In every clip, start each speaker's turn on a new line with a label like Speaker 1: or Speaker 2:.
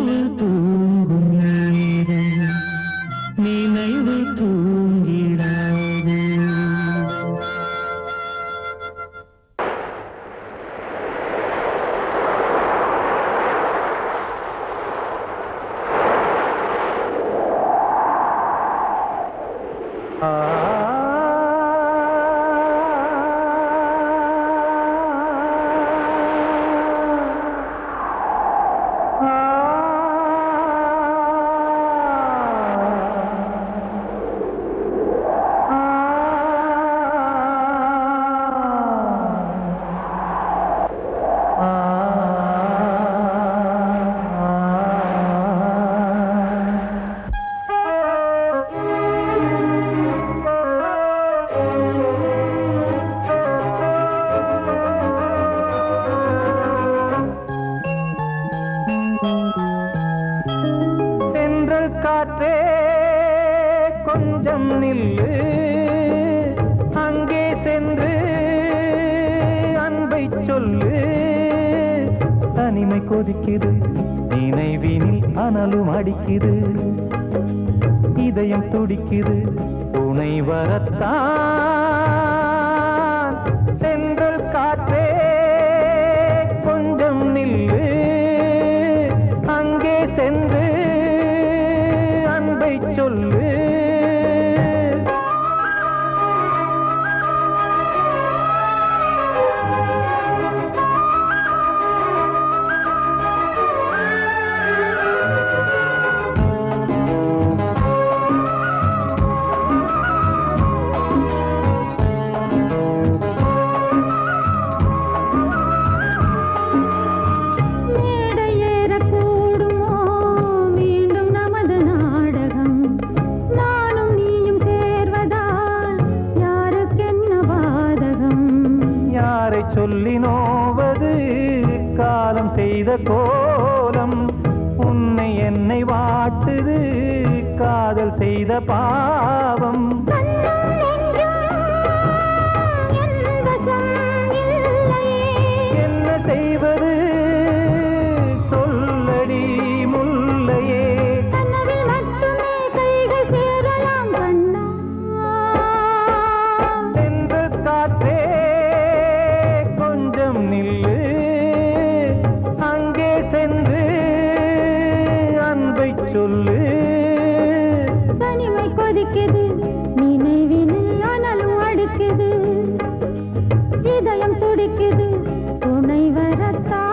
Speaker 1: நிலவு தூங்கும் நேரம் நினைவு தூங்கிடாது. காற்றே கொஞ்சம் நில்லு, அங்கே சென்று அன்பை சொல்லு. தனிமை கொதிக்குது, நினைவினில் அனலும் அடிக்குது, இதயம் துடிக்குது துணை வரத்தான். சென்றல் காற்றே கொஞ்சம் நில்லு, அங்கே சென்று சொல்லு. சொல்லி நோவது காலம் செய்த கோலம், உன்னை என்னை வாட்டுது காதல் செய்த பாவம். என்ன செய்வது சொல்லடி முல்லையே, காற்றே நில்லு, அங்கே சென்று அன்பை சொல்லு.
Speaker 2: தனிமை கொதிக்குது, நினைவினில் அனலும் அடிக்குது, இதயம் துடிக்குது துணை வரத்தான்.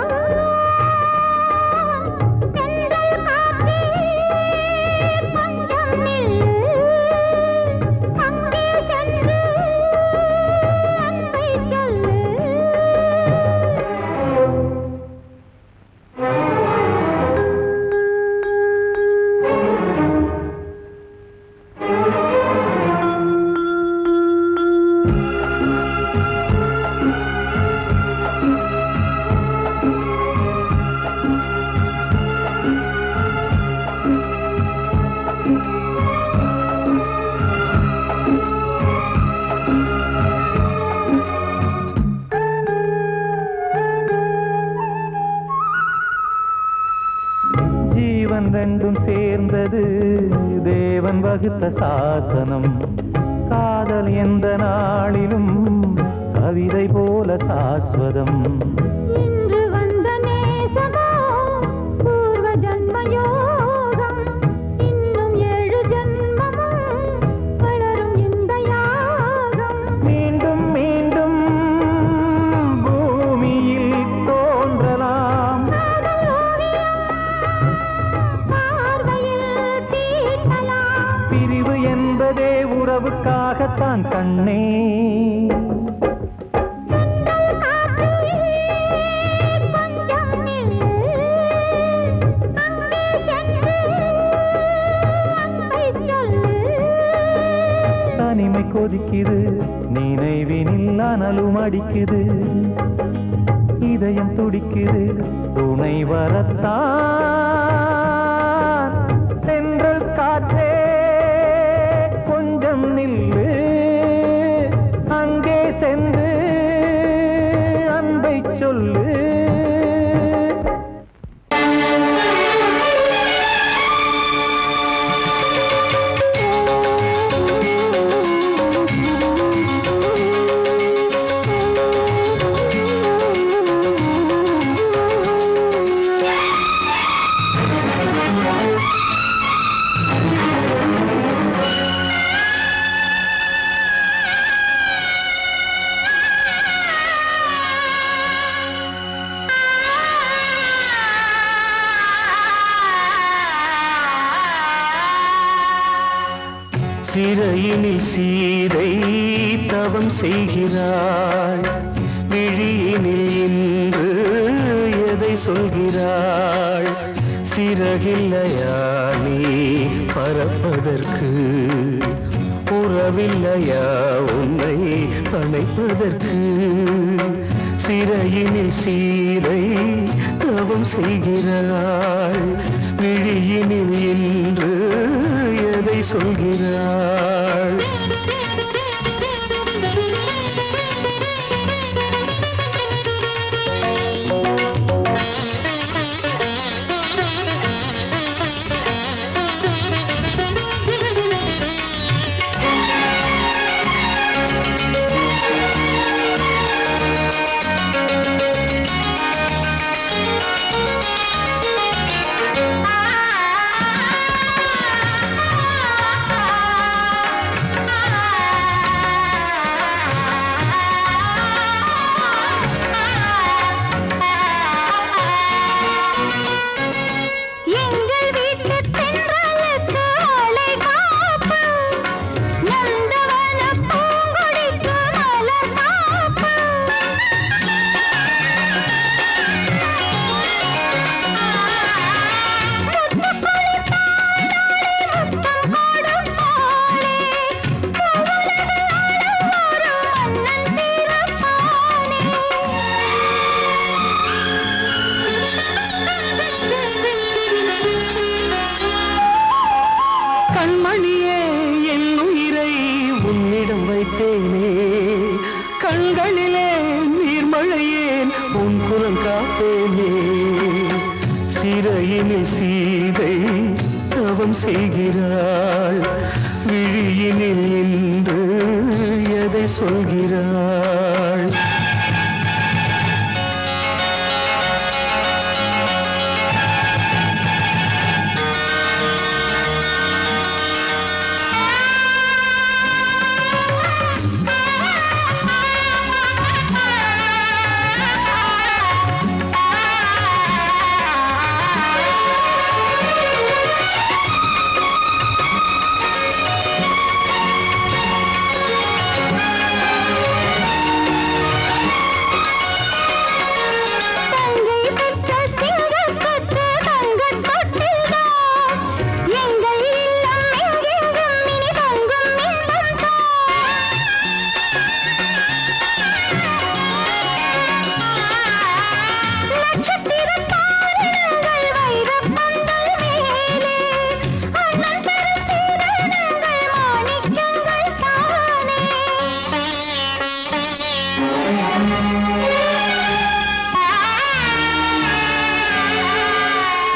Speaker 1: ஜீவன் ரெண்டும் சேர்ந்தது தேவன் வகுத்த சாசனம். காதல் எந்த நாளிலும் கவிதை போல சாஸ்வதம்.
Speaker 2: இன்று வந்த நேசமோ பூர்வ ஜன்ம யோகம், இன்னும் 7 ஜன்மமும் வளரும் இந்த யாகம்.
Speaker 1: மீண்டும் மீண்டும் பூமியில் தோன்றலாம், பிரிவு என்பதே உறவுக்காகத்தான் கண்ணே. தனிமை கொதிக்குது, நினைவினில் அனலும் அடிக்குது, இதயம் துடிக்குது துணை வரத்தான். சென்றல் காற்றே கொஞ்சம் நில்லு, அங்கே சென்று அன்பை சொல்லு.
Speaker 3: சிறையினில் சீதை தவம் செய்கிறாள், விழியினில் இன்று எதை சொல்கிறாள்? சிறகில்லையா நீ பறப்பதற்கு, உறவில்லையா உன்னை அணைப்பதற்கு? சிறையினில் சீதை தவம் செய்கிறாள், விழியினில் இன்று எதை சொல்கிறாள்? கண்மணியே என் உயிரை உன்னிடம் வைத்தேனே, கண்களிலே நீர்மழையேன் உன் குரல் காப்பேனே. சிறையினில் சீதை தவம் செய்கிறாள், விழியினில் இன்று எதை சொல்கிறாள்?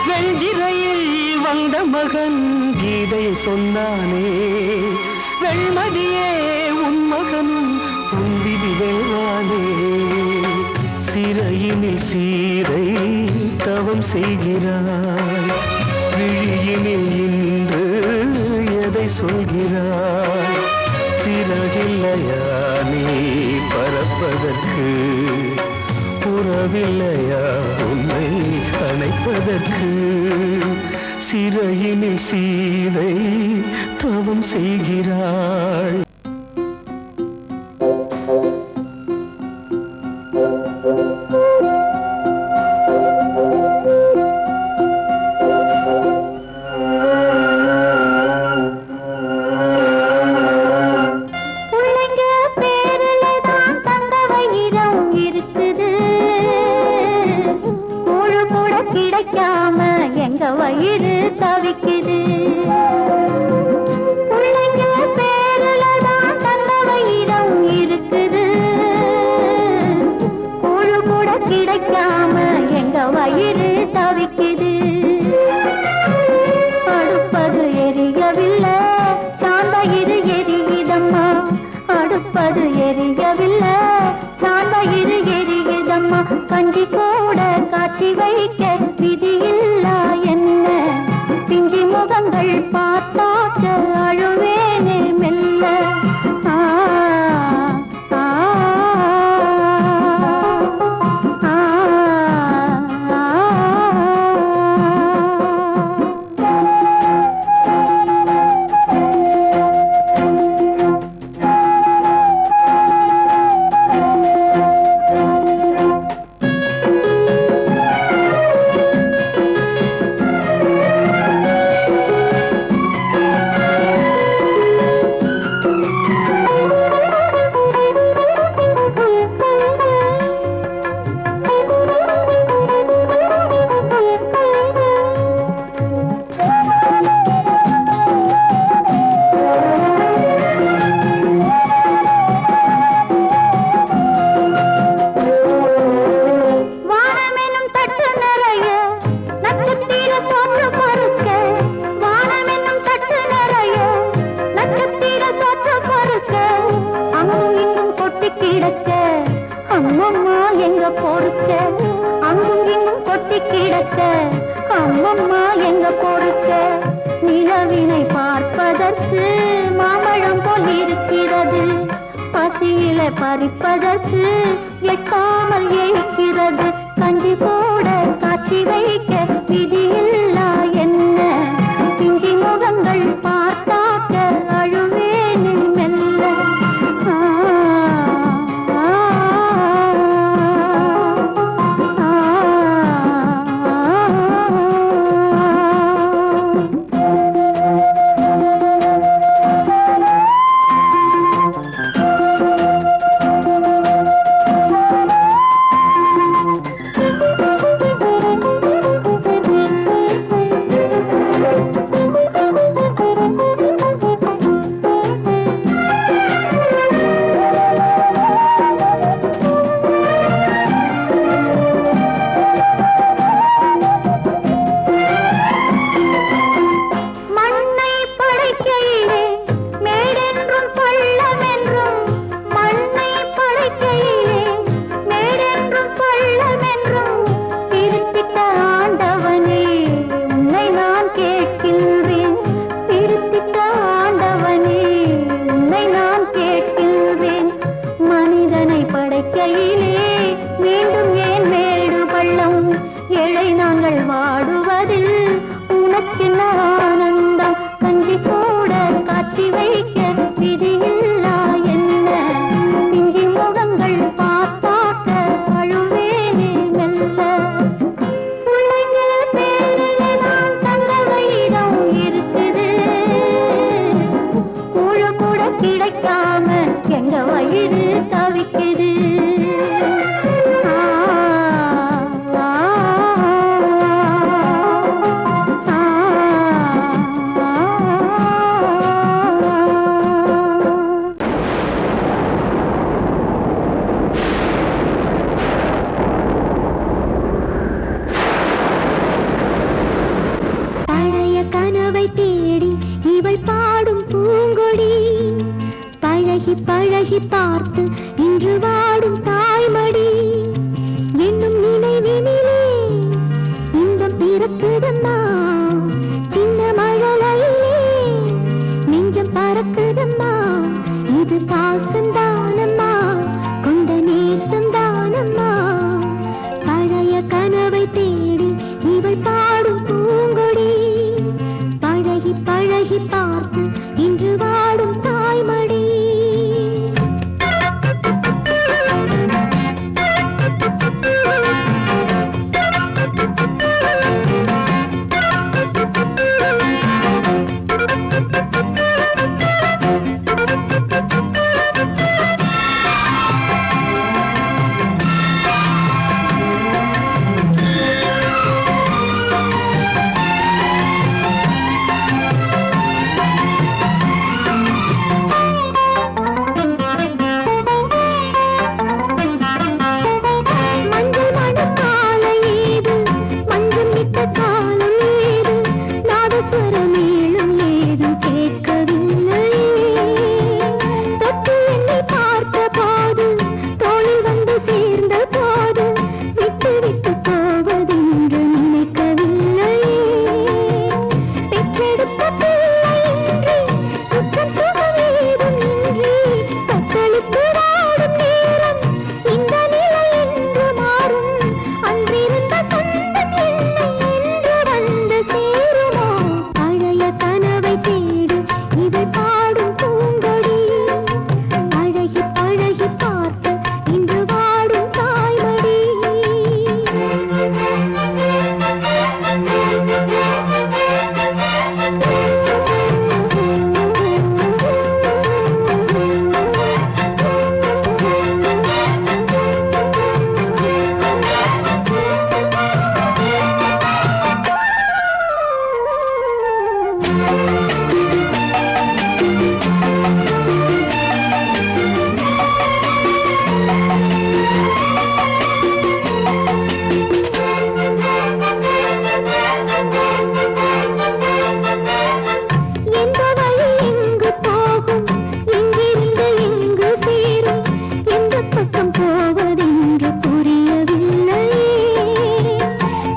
Speaker 3: வெஞ்சிரையில் வந்த மகன் கீதை சொன்னானே, வெண்மதியே உன் மகனும் உன் விதி வேளானே. சிறையினில் சீதை தவம் செய்கிறாள், விழியினில் இன்று எதை சொல்கிறாள்? சிறகில்லையா நீ பறப்பதற்கு, உறவில்லையா உன்னை அணைப்பதற்கு? சிறையினில் சீதை தவம் செய்கிறாள்.
Speaker 2: கிடைக்காம எங்க வயிறு தவிக்குது, பிள்ளைங்க பேருலதான் தந்த வயிறம் இருக்குது. கூழு கூட கிடைக்காம எங்க வயிறு தவிக்குது. அடுப்பது எரியவில்லை, சாந்த இரு எரியுதம்மா. அடுப்பது எரியவில்லை, சாந்த இரு எரியுதம்மா. கஞ்சி கூட காட்சி வைக்க விதியில்லா என்ன, பிஞ்சி முகங்கள் பார்த்தாக்க அழுவேனே மெல்ல. ஆ ஆ ஆ ஆ கிடக்க அம்மம்மா எங்க பொறுக்க நிலவினை பார்ப்பதற்கு மாம்பழம் போல் இருக்கிறது பசியில பறிப்பதற்கு எட்டாமல் ஏற்கிறது கஞ்சி போட காட்சி வைக்க விதியில்லா என்ன பிஞ்சி முகங்கள் பார்த்தாக்க அழுவேனே மெல்ல ஆ, ஆ, ஆ, மண்ணை படைக்கையிலே மேடென்றும் பள்ளமென்றும் மண்ணை படைக்கையிலே மேடென்றும் பள்ளமென்றும் திருத்திட்ட ஆண்டவனே உன்னை நான் கேட்கின்றேன் திருத்திட்ட ஆண்டவனே உன்னை நான் கேட்கின்றேன் மனிதனை படைக்கையிலே மீண்டும் ஏன் மேடு பள்ளம் ஏழை நாங்கள் வாடுவதில் உனக்கென்ன ஆனந்தம் கஞ்சி போட காட்சி வைக்க விதியில்லா என்ன பிஞ்சி முகங்கள் பார்த்தாக்க அழுவேனே மெல்ல பிள்ளைங்க பேரிலே நான் தங்க வைரம் இருக்குது கூழு கூட கிடைக்காம எங்க வயிறு தவிக்குது ஆ, ஆ, ஆ, பழைய கனவை தேடி இவள் பாடும் பூங்கொடி பழகி பழகி பார்த்து இன்று வாடும் தாய்மடி என்னும் நினைவினிலே இன்பம் பிறக்குதம்மா சின்ன மழலையிலே நெஞ்சம் பறக்குதம்மா இது பாசந்தானம்மா கொண்ட நேசந்தானம்மா பழைய கனவை தேடி இவள் பாடும் பூங்கொடி பழகி பழகி பார்த்து இன்று வாடும் தாய்மடி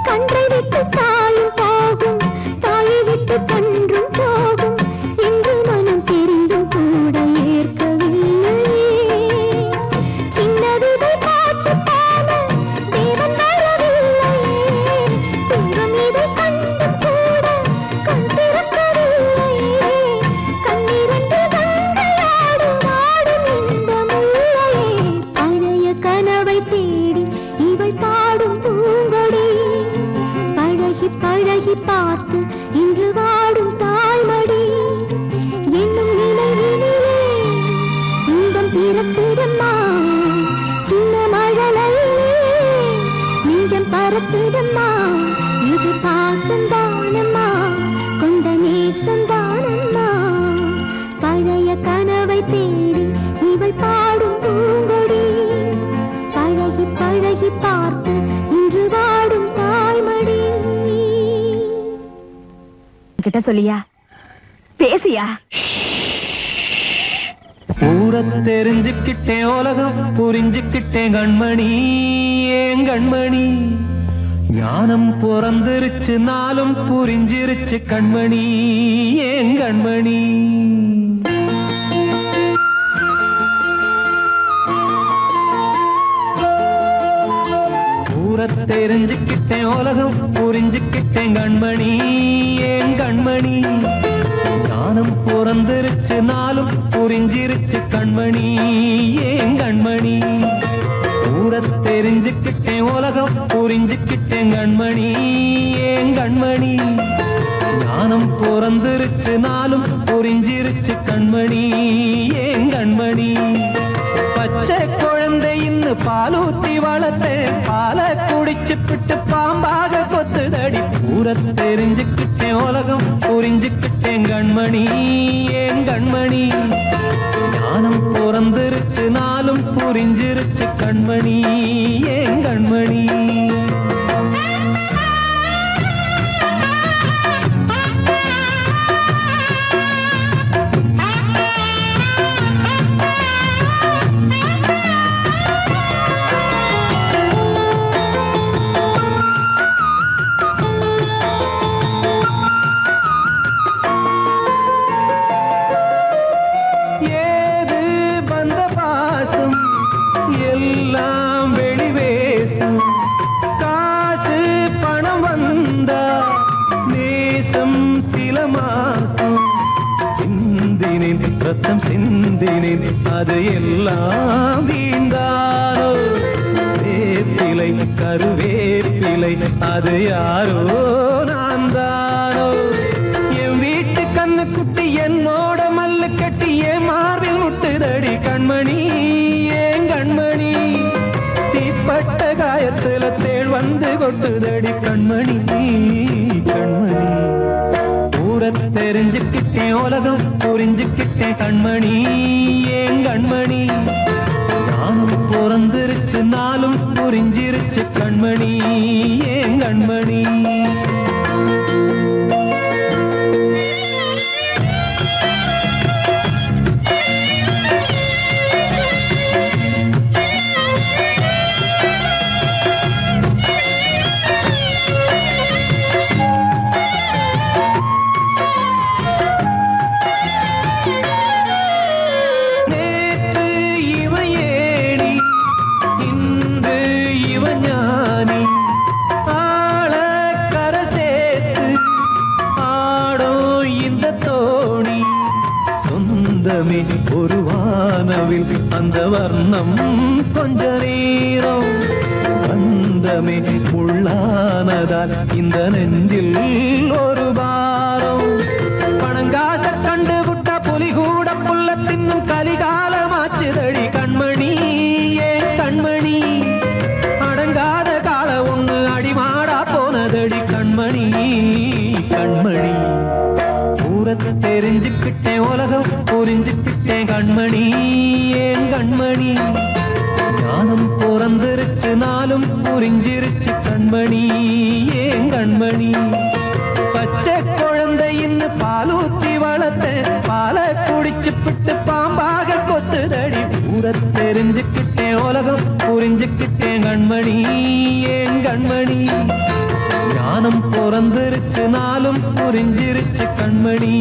Speaker 2: கண்டு
Speaker 4: என்கிட்ட சொல்லியா? பேசியா?
Speaker 1: ஊரை தெரிஞ்சுக்கிட்டேன், உலகம் புரிஞ்சுக்கிட்டேன் கண்மணி, ஏன் கண்மணி. ஞானம் பிறந்திருச்சு, நாளும் புரிஞ்சிருச்சு கண்மணி, ஏன் கண்மணி. ஊரை தெரிஞ்சுக்கிட்டேன், உலகம் புரிஞ்சுக்கிட்டேன் கண்மணி, ஏன் கண்மணி. ஞானம் பிறந்திருச்சு, நாளும் புரிஞ்சிருச்சு கண்மணி, ஏன் கண்மணி. ஊரை தெரிஞ்சுக்கிட்டேன், உலகம் புரிஞ்சுக்கிட்டேன் கண்மணி, ஏன் கண்மணி. ஞானம் பிறந்திருச்சு, நாளும் புரிஞ்சிருச்சு கண்மணி, ஏன் கண்மணி. பச்சை குழந்தையின்னு பாலூத்தி வளர்த்தேன், பாலை குடிச்சுப்பிட்டு பாம்பாக கொத்துதடி. ஊரை தெரிஞ்சுக்கிட்டேன், உலகம் புரிஞ்சுக்கிட்டேன் கண்மணி, ஏன் கண்மணி. ஞானம் பிறந்திருச்சு, நாளும் புரிஞ்சிருச்சு கண்மணி, ஏன் கண்மணி. ரத்தம் சிந்தினேன், அது எல்லாம் வீண்டாரோ. வேப்பிலை கருவேப்பிலை, அது யாரோ நான் தானோ. என் வீட்டு கண்ணு குட்டி என்னோட மல்லு கட்டி என் மார்பில் முட்டுதடி கண்மணி, ஏன் கண்மணி. தீப்பட்ட காயத்துல தேள் வந்து கொட்டுதடி கண்மணி, கண்மணி. ஊரை தெரிஞ்சுக்கிட்டேன், உலகம் புரிஞ்சுக்கிட்டேன் கண்மணி, ஏன் கண்மணி. ஞானம் பிறந்திருச்சு, நாளும் புரிஞ்சிருச்சு கண்மணி, ஏன் கண்மணி. ஒரு வானவில் அந்த வர்ணம் கொஞ்ச நேரம் வந்தமே உள்ளானதால் இந்த நெஞ்சில் ஒரு பாரம். பணங்காச கண்டு விட்ட புலி கூட புல்ல தின்னும் கலிகாலமாச்சுதடி கண்மணி, ஏன் கண்மணி. அடங்காத கால ஒண்ணு அடிமாடா போனதடி கண்மணி, கண்மணி. ஊரை தெரிஞ்சுக்கிட்டேன், உலகம் புரிஞ்சுக்கிட்டேன் கண்மணி, ஏன் கண்மணி. ஞானம் பிறந்திருச்சு, நாளும் புரிஞ்சிருச்சு கண்மணி, ஏன் கண்மணி. பச்சை குழந்தையின்னு பாலூத்தி வளர்த்தேன், பாலை குடிச்சுப்பிட்டு பாம்பாக கொத்துதடி. ஊரை தெரிஞ்சுக்கிட்டேன், உலகம் புரிஞ்சுக்கிட்டேன் கண்மணி, ஏன் கண்மணி. ஞானம் பிறந்திருச்சு, நாளும் புரிஞ்சிருச்சு கண்மணி,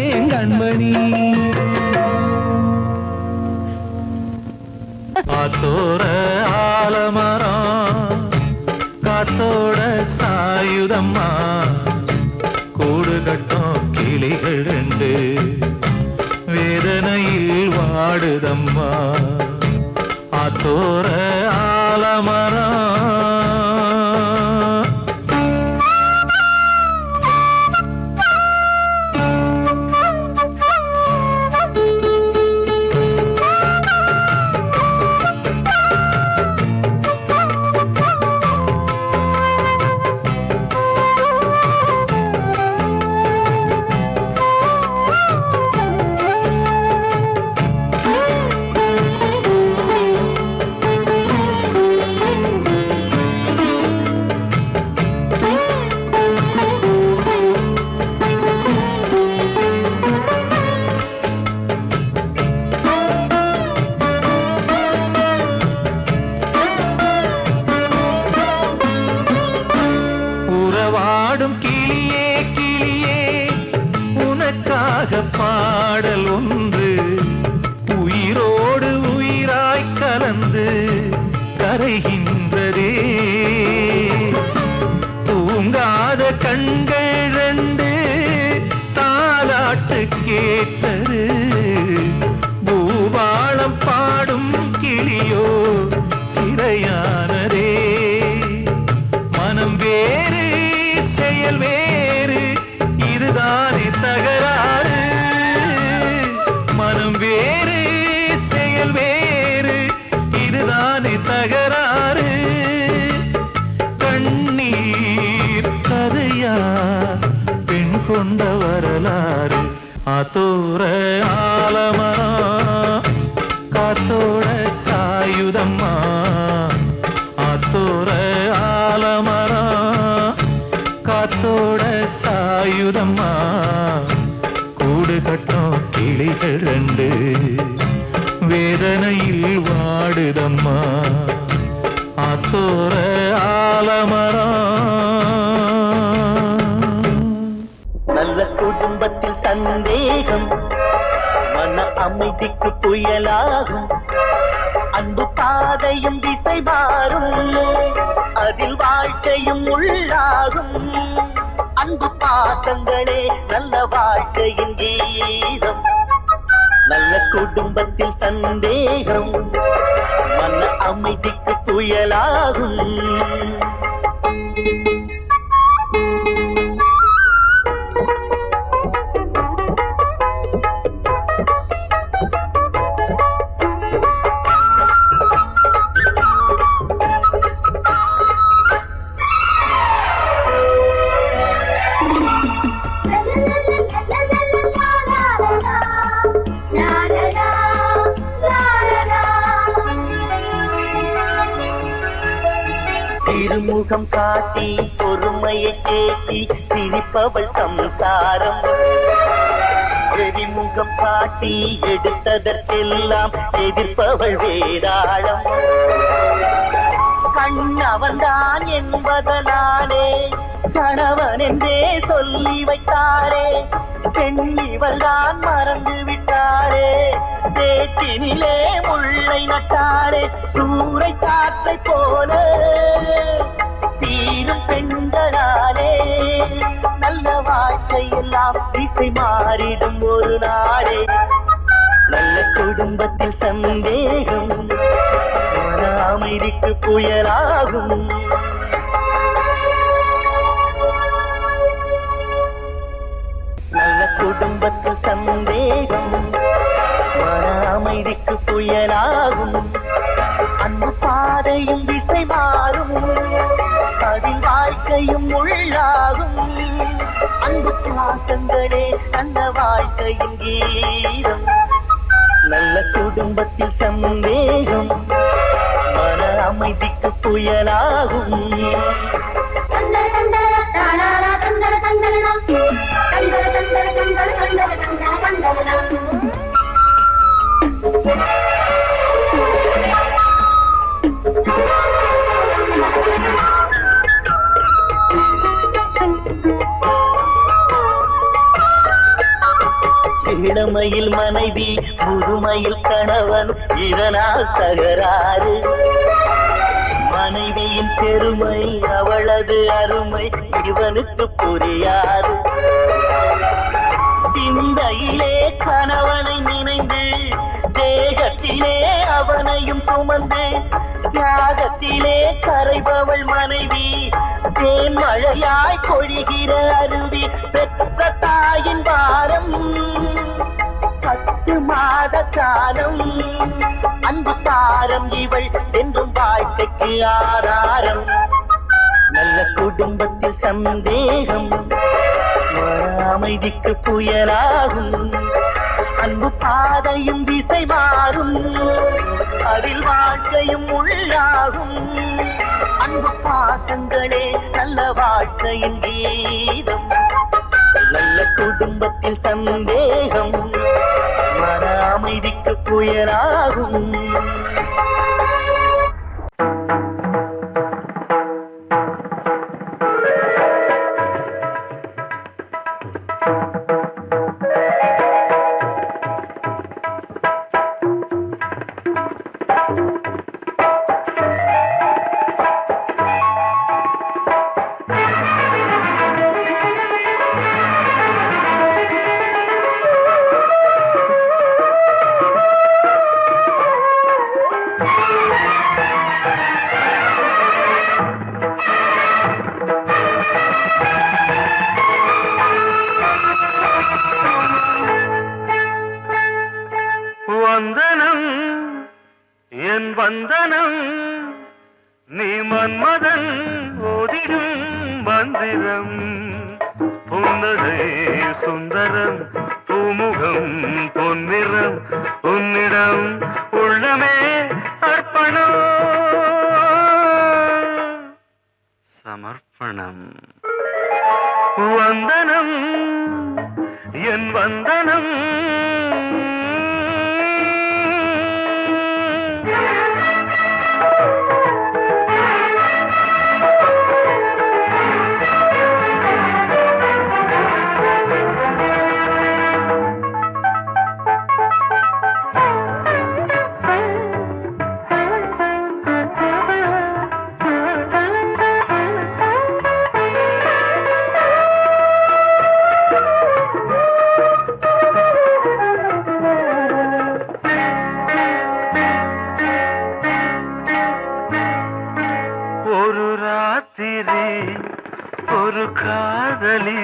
Speaker 1: ஏன் கண்மணி.
Speaker 3: காத்தோர ஆலமரம் காத்தோட சாயுதம்மா, கூடு கட்டும் கிளிகள் ரெண்டு வேதனையில் வாடுதம்மா. ஆத்தோர ஆலமரம். ராக பாடல் ஒன்று உயிரோடு உயிராய் கலந்து கரைகின்றதே. தூங்காத கண்கள் ரெண்டு தாலாட்டு கேட்டது. பூபாளம் பாடும் கிளியோ சிறையானதே. மனம் வேறு செயல் வேறு இதுதானே தகராறு. மனம் வேறு செயல் வேறு இதுதானே தகராறு. கண்ணீர் கதையா பெண் கொண்ட வரலாறு. ஆத்தோர ஆலமரம் காத்தோட சாயுதம்மா. ஆத்தோர ஆலமரம் காத்தோட சாயுதம்மா. கூடு கட்டும் கிளிகள் ரெண்டு வேதனையில் வாடுதம்மா. ஆத்தோர ஆலமரம்.
Speaker 5: நல்ல குடும்பத்தில் சந்தேகம் மன அமைதிக்கு புயலாகும். அன்பு பாதையும் திசை மாறும், அதில் வாழ்க்கையும் உள்ளாகும். அன்பு பாசங்களே நல்ல வாழ்க்கையின் கீதம். நல்ல குடும்பத்தில் சந்தேகம் மன அமைதிக்கு புயலாகும். திருமுகம் காட்டி பொறுமையை கேட்டி சிரிப்பவள் சம்சாரம். எரிமுகம் காட்டி எடுத்ததற்கெல்லாம் எதிர்ப்பவள் வேதாளம். கண்ணவன்தான் என்பதனாலே கணவன் என்றே சொல்லி வைத்தாரே. பெண்ணிவள் தான் மறந்து விட்டாரே. பேச்சினிலே முள்ளை நட்டாரே. சூறை காற்றை போல சீரும் பெண்களாலே நல்ல வாழ்க்கையெல்லாம் திசை மாறிடும் ஒரு நாளே. நல்ல குடும்பத்தில் சந்தேகம் மன அமைதிக்கு புயலாகும். நல்ல குடும்பத்தில் சந்தேகம் மன அமைதிக்கு புயலாகும். அன்பு பாதையும் திசை மாறும், அதில் வாழ்க்கையும் உள்ளாகும். அன்பு பாசங்களே நல்ல வாழ்க்கையின் கீதம். நல்ல குடும்பத்தில் சந்தேகம் மன அமைதிக்கு புயலாகும். இளமையில் மனைவி முதுமையில் கணவன் இதனால் தகராறு. மனைவியின் பெருமை அவளது அருமை இவனுக்கு புரியாது. சிந்தையிலே கணவனை நினைந்து தேகத்திலே அவனையும் சுமந்து தியாகத்திலே கரைபவள் மனைவி. தேன் மழையாய் பொழிகிற அருவி பெற்ற தாயின் பாரம் 10 மாத காலம். அன்பு தாரம் இவள் என்றும் வாழ்க்கைக்கு ஆதாரம். நல்ல குடும்பத்தில் சந்தேகம் அமைதிக்கு புயலாகும். அன்பு பாதையும் திசை மாறும், அதில் வாழ்க்கையும் உள்ளாகும். அன்பு பாசங்களே நல்ல வாழ்க்கையின் கீதம். நல்ல குடும்பத்தில் சந்தேகம் மன அமைதிக்கு புயலாகும்.
Speaker 3: வந்தனம் நீ மன்மதன் ஓதிடும் மந்திரம் புன்னகை சுந்தரம் பூமுகம் பொன்னிறம் உன்னிடம் உள்ளமே அர்ப்பணம் சமர்ப்பணம் வந்தனம் என் வந்தனம் ஒரு காதலி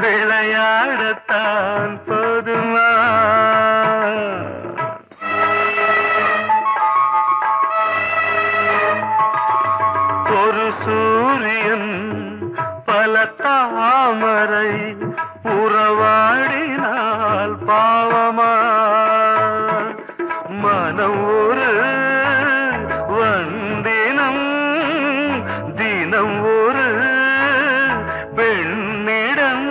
Speaker 3: விளையாடத்தான் போதுமா ஒரு சூரியன் பல தாமரை உறவாடினால் பாவமா மனம் ஒரு வந்தினம் தினம் ஒரு பெண்ணிடம்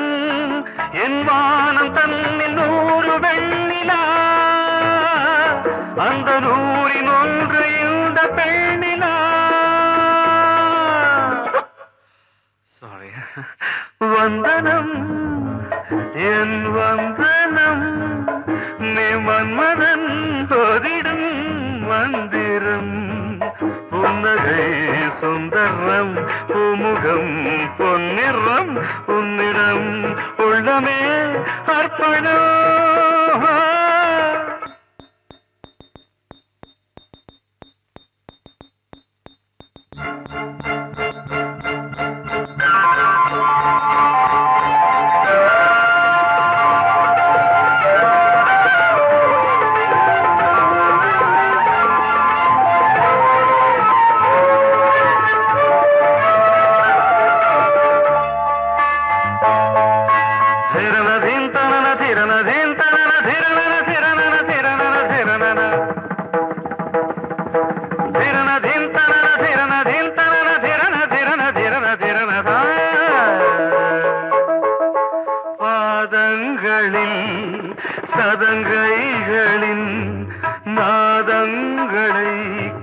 Speaker 3: என் வானம் தன்னில் 100 வெண்ணிலா அந்த 100இன் ஒன்று இந்த பெண்ணிலா சாரி வந்தனம் என் வந்தனம் நீ மன்மதன் ஓதிடும் மந்திரம் புன்னகை சுந்தரம் பூமுகம் பொன்னிறம் உன்னிடம் உள்ளமே அர்ப்பணம் சதங்கைகளின் நாதங்களை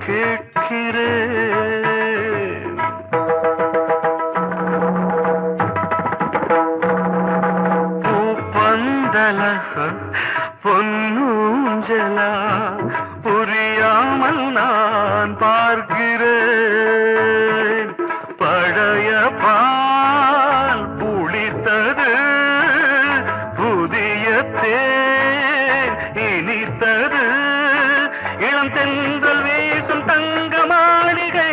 Speaker 3: கேட்கிறேன் பூப்பந்தல பொன்னூஞ்சலா புரியாமல் நான் பார்க்கிறேன் பழைய பால் புளித்தது புதிய தேன் இனித்தது இளம் தென்றல் வீசும் தங்க மாளிகை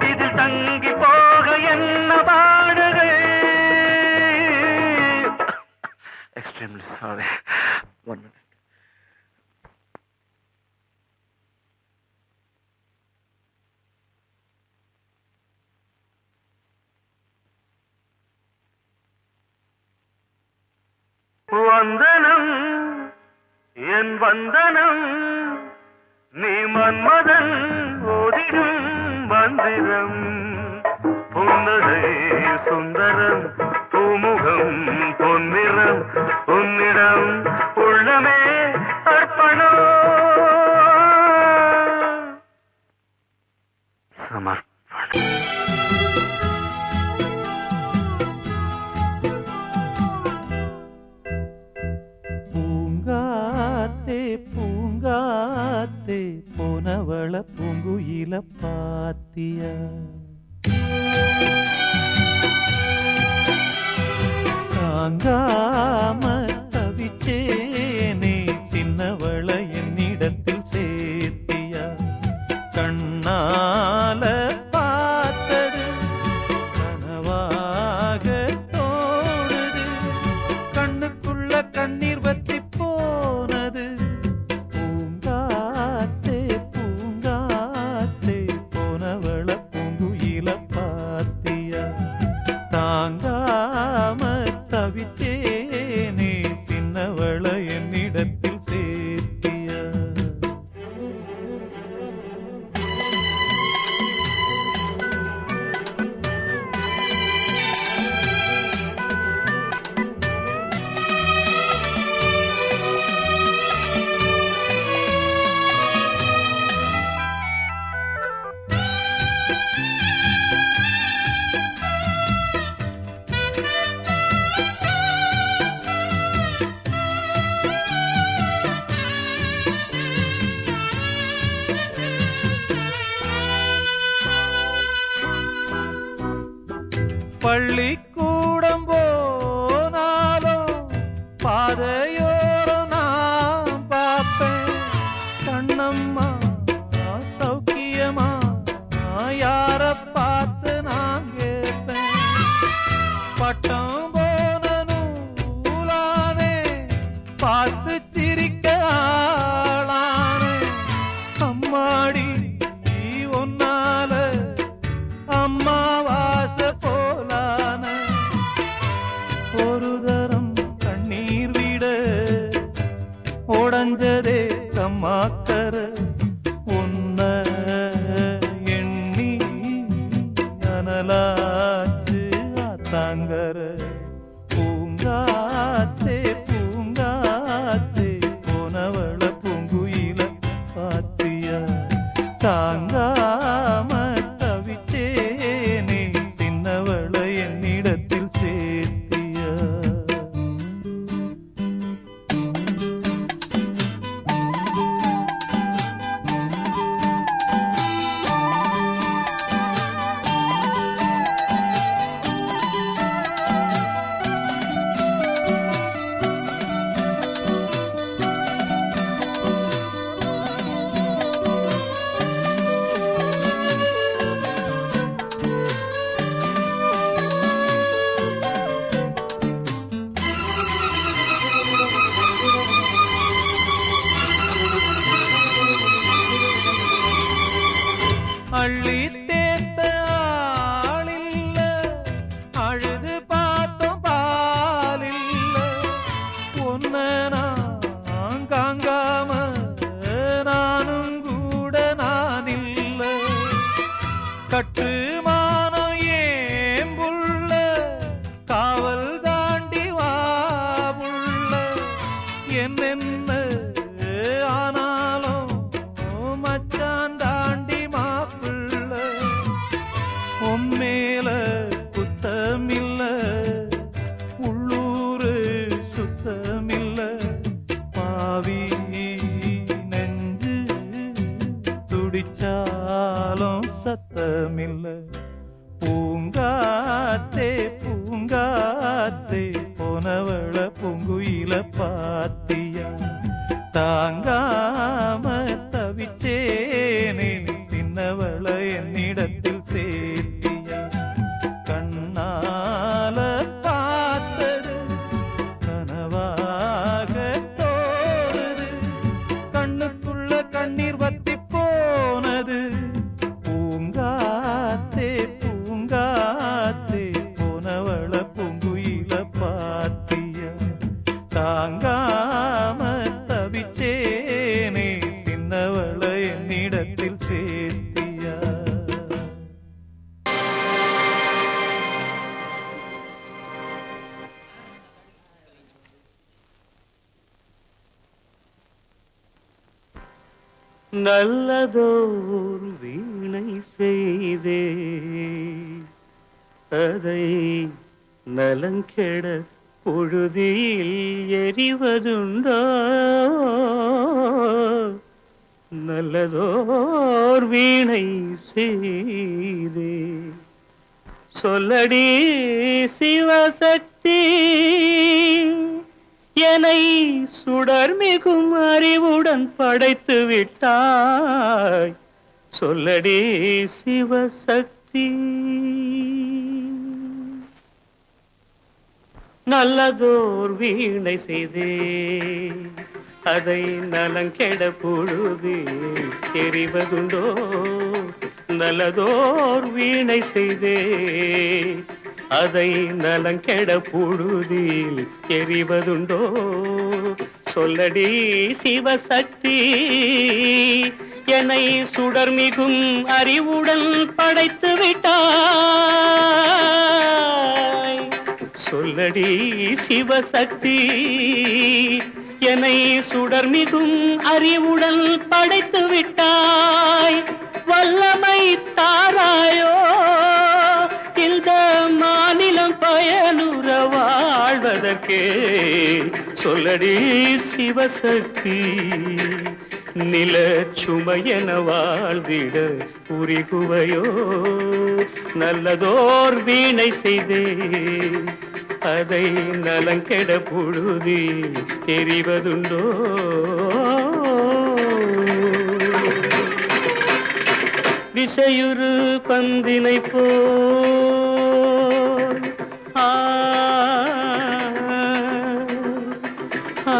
Speaker 3: இதில் தங்கி போக என்ன பாடுகை எக்ஸ்ட்ரீம்லி சாரி 1 minute வந்தனம் என் வந்தனம் நீ மன்மதன் ஓதிடும் மந்திரம் புன்னகை சுந்தரம் பூமுகம் பொன்னிறம் உன்னிடம் உள்ளமே அர்ப்பணம் சமர்ப்பணம்
Speaker 1: பூங்காத்தே போனவள பூங்குயில பாத்தியா தாங்காம தவிச்சேனே சின்னவள என்னிடத்தில் சேர்த்தியா கண்ணால பார்த்தது கனவாக தோணுது கண்ணுக்குள்ள கண்ணீர் வத்தி போனது பூங்காத்தே பள்ளிக்கூடம் போனாலும் பாதையோரம் நான் பார்ப்பேன். கண்ணம்மா சௌக்கியமா யார பார்த்து நான் கேட்பேன். பட்டம் போன நூலானே பார்த்து சிரிக்க ஆளானே. அம்மாடி ஒன்னால அம்மாவாச போலான. ஒரு தரம் கண்ணீர் விட உடஞ்சதே கம்மாக்கர. உன்ன எண்ணி அனலாச்சு ஆத்தாங்கர. பூங்காத்தே பூங்காத்தே போனவள பூங்குயில பாத்தியா. தாங்காம தவிச்சேனே சின்னவள என்னிடத்தில் சேர்த்தியா. அள்ளி தேத்த ஆளில்ல, அழுது பார்த்தோம் பாலில்ல. ஒன்ன நான் காங்காம நானும் கூட நான் இல்ல. கட்டுமானம் ஏம்புள்ள காவல் தாண்டி வாவுள்ள. என்னென்ன ஆனாலும் மச்சான் தாண்டி மாப்பிள்ள. உம்மேல குத்தமில்ல, உள்ளூரு சுத்தமில்ல. பாவி நெஞ்சு துடிச்சாலும் சத்தமில்ல. பூங்காத்தே பூங்காத்தே போனவள பூங்குயில பாத்தியா. தாங்காம தவிச்சேனே சின்னவள என்னிடத்தில் சேர்த்தியா. கண்ணால பார்த்தது கனவாக தோணுது. கண்ணுக்குள்ள கண்ணீர் வத்தி போனது. பூங்காத்தே பூங்காத்தே போனவள பூங்குயில பாத்தியா. தாங்காம தவிச்சேனே சின்னவள என்னிடத்தில் சேர்த்தியா.
Speaker 5: நல்லதோர் வீணை செய்தே அதை நலங்கெட பொழுதில் எறிவதுண்டோ. நல்லதோர் வீணை செய்தே சொல்லடி சிவசக்தி. என்னை சுடர்மிகும் அறிவுடன் படைத்து விட்டாய். சொல்லடி சிவசக்தி. நல்லதோர் வீணை செய்தே அதை நலங்கெட பொழுது தெரிவதுண்டோ. நல்லதோர் வீணை செய்தே அதை நலங்கெட பொழுதில் எறிவதுண்டோ. சொல்லடி சிவசக்தி. என்னை சுடர்மிகும் அறிவுடன் படைத்து விட்டாய். சொல்லடி சிவசக்தி. என்னை சுடர்மிகும் அறிவுடன் படைத்து விட்டாய். வல்லமை தாராயோ இந்த மாநிலம் பயனுற வாழ்வதற்கே. சொல்லடி சிவசக்தி. நில சுமையென வாழ்ந்திட உரிகுவையோ நல்லதோர் வீணை செய்தே அதை நலங்கெட புழுதி தெரிவதுண்டோ விசையுறு பந்தினை போல் ஆ ஆ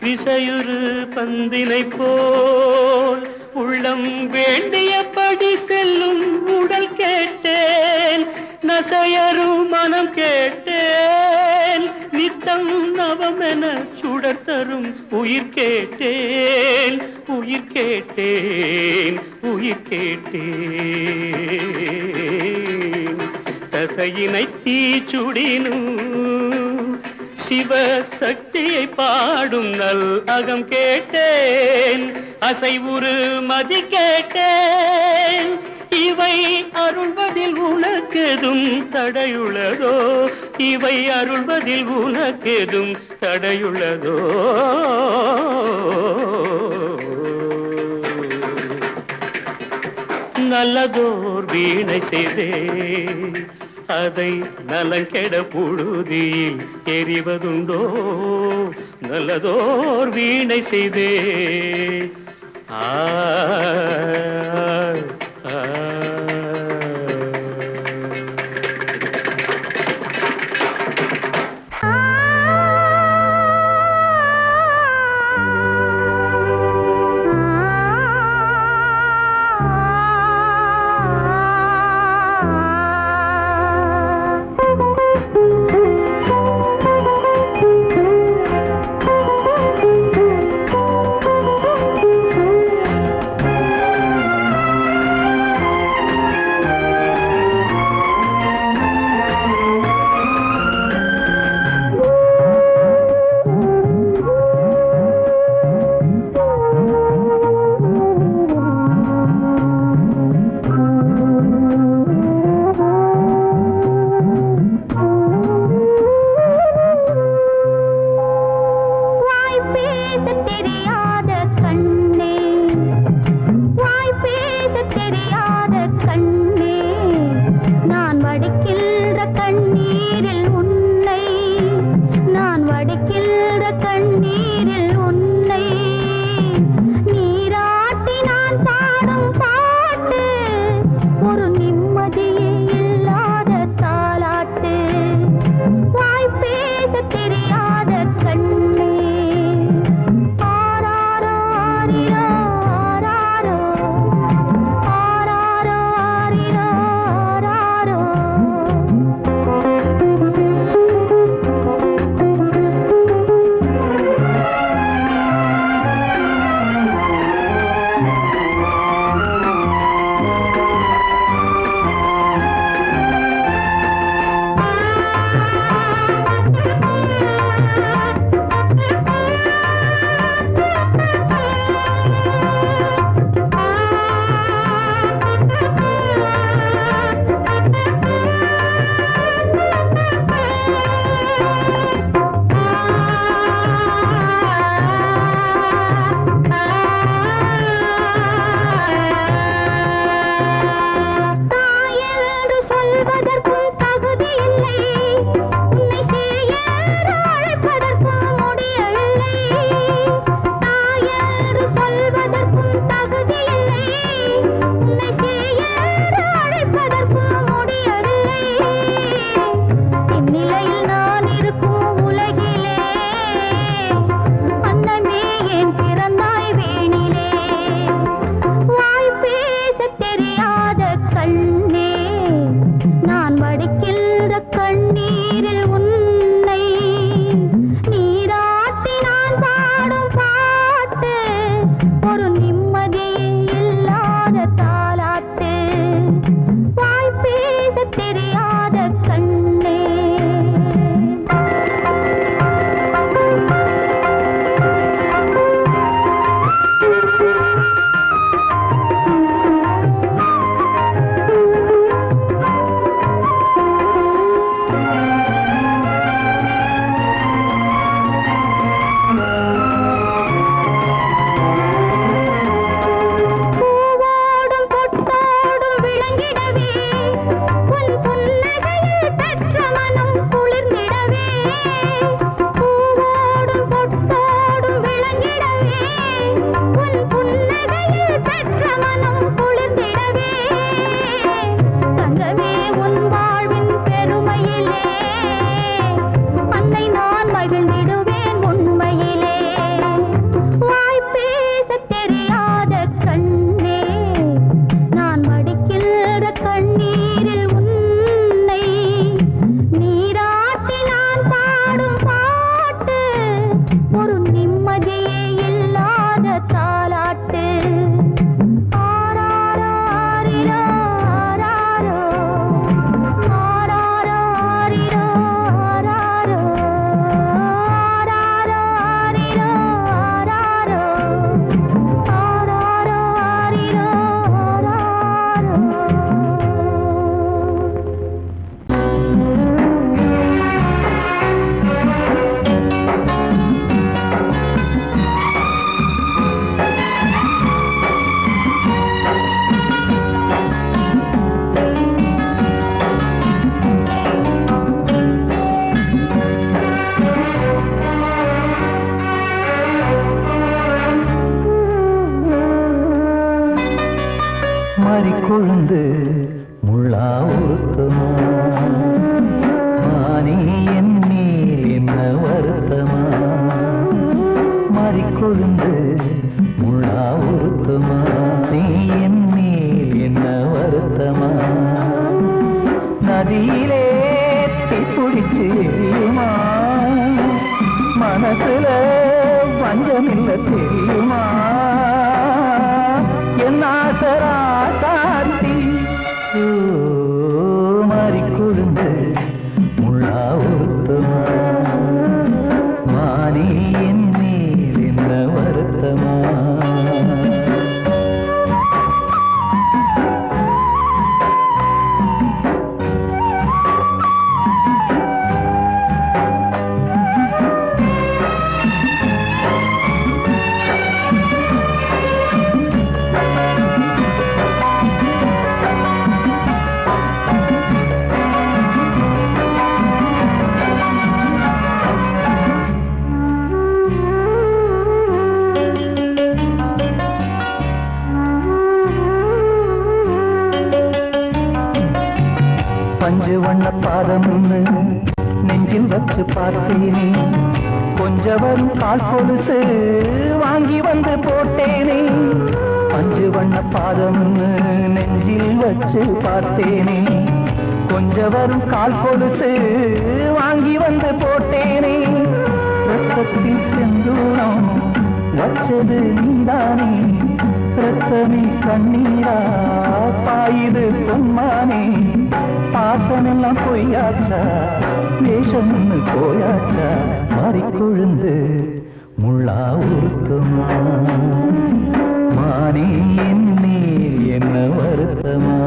Speaker 5: விசையுறு பந்தினை போல் உள்ளம் வேண்டியபடி செல்லும் உடல் கேட்டேன் நசையரும் மனம் கேட்டேன் நித்தம் நவமென சுடர் தரும் உயிர் கேட்டேன் உயிர் கேட்டேன் உயிர் கேட்டேன் தசையினை தீச்சுடினும் சிவசக்தியை பாடும் நல் அகம் கேட்டேன் அசைவுறு மதி கேட்டேன் இவை அருள்வதில் உனக்கெதும் தடையுள்ளதோ இவை அருள்வதில் உனக்கெதும் தடையுள்ளதோ நல்லதோர் வீணை செய்தே அதை நலங்கெட புழுதியில் எறிவதுண்டோ நல்லதோர் வீணை செய்தே ஆ ஆ
Speaker 1: கொழுந்து முள்ளா உருத்தமா மானே என் மேல் என்ன வருத்தமா கொழுந்து முள்ளா உருத்தமா நீ என் மேல் என்ன வருத்தமா நதியிலே பிடிச்சு எரியுமா மனசுல வஞ்சமில்ல தெரியுமா என் ஆசரா காட்டி கொழுந்து முள்ளா உருத்தமா மானே என் மேல் என்ன வருத்தமா பஞ்சு வண்ண பாதம் நெஞ்சில் வச்சு பார்த்தேனே கொஞ்சம் வரும் கால் கொலுசு வாங்கி வந்து போட்டேனே பஞ்சு வண்ண பாதம் நெஞ்சில் வச்சு பார்த்தேனே கொஞ்சம் வரும் கால் கொலுசு வாங்கி வந்து போட்டேனே ரத்தத்தில் செந்தூரம் வச்சது நீதானே ரத்தமே கண்ணீரா பாயுது பொம்மானே பாசமெல்லாம் பொய்யாச்சா வேஷம் போயாச்சா கொழுந்து முள்ளா உருத்தமா மானே என் மேல் என்ன வருத்தமா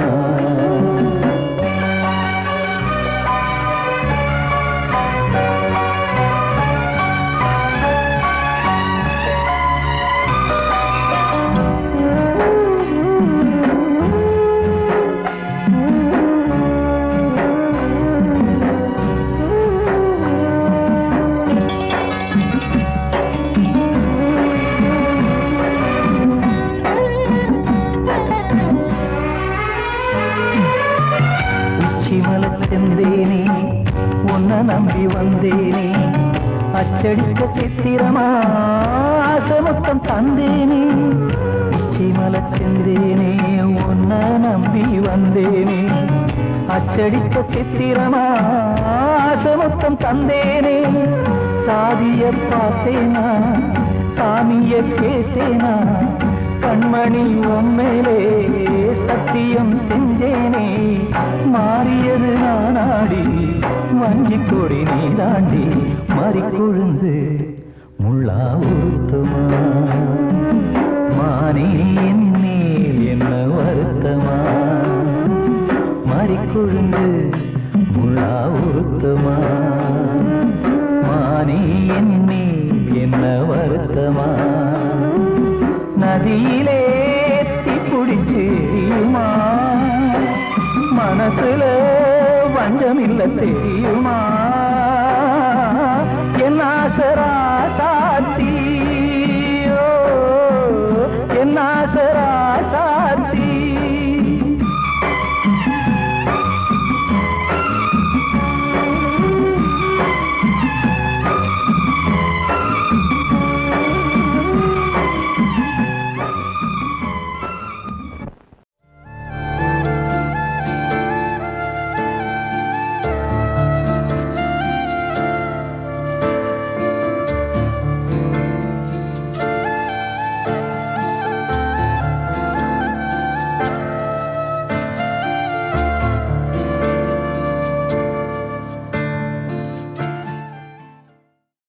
Speaker 1: செந்தேனே உன்னை நம்பி வந்தேனே அச்சடிக்க சித்திரமா ஆசமுத்தம் தந்தேனே உச்சிமல செந்தேனே உன்னை நம்பி வந்தேனே அச்சடிக்க சித்திரமா ஆசமுத்தம் தந்தேனே சாதிய பார்த்தேனா சாமிய கேட்டேனா கண்மணி உம்மேலே சத்தியம் செஞ்சேனே மாறியது நானாடி வஞ்சி கொடி நீ தாண்டி கொழுந்து முள்ளா உருத்தமா மானே என் மேல் என்ன வருத்தமா கொழுந்து முள்ளா உருத்தமா மானே என் மேல் என்ன வருத்தமா நதியிலே பிடிச்சியுமா மனசுல வஞ்சமில்ல தெரியுமா